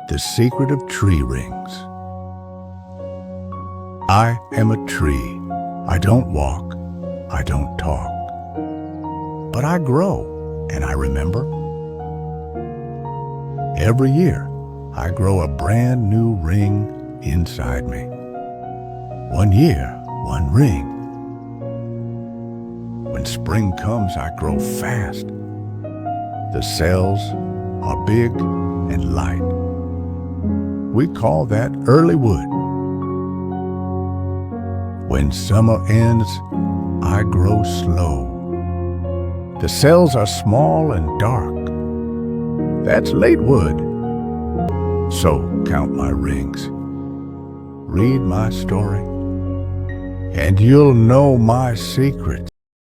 The secret of tree rings. I am a tree. I don't walk. I don't talk. But I grow, and I remember. Every year, I grow a brand new ring inside me. 1 year, 1 ring. When spring comes, I grow fast. The cells are big and light. We call that early wood. When summer ends, I grow slow. The cells are small and dark. That's late wood. So count my rings. Read my story, and you'll know my secret.